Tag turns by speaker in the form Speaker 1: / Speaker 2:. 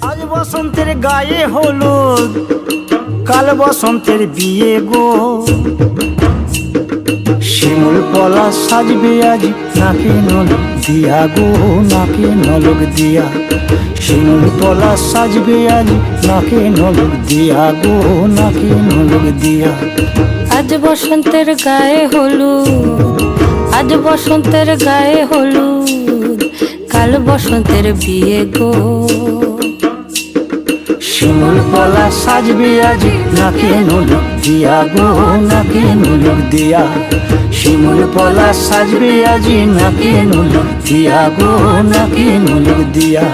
Speaker 1: আজ বসন্তের গায়ে হলুদ, কাল বসন্তের বিয়ে গো। শিমুল পলা সাজবে আজ নাকে নলক দিয়া গো, নাকে নলক দিয়া। শিমুল পলা সাজবে আজ নাকে নলক দিয়া গো, নাকে নলক দিয়া।
Speaker 2: আজ বসন্তের গায়ে হলুদ, আজ বসন্তের গায়ে হলুদ, কাল বসন্তের বিয়ে গো।
Speaker 1: শিমুল পলা সাজবে আজ নাকে নলক দিয়া গো, নাকে নলক দিয়া। শিমুল পলা সাজবে আজ নাকে নলক দিয়া গো, নাকে নলক দিয়া।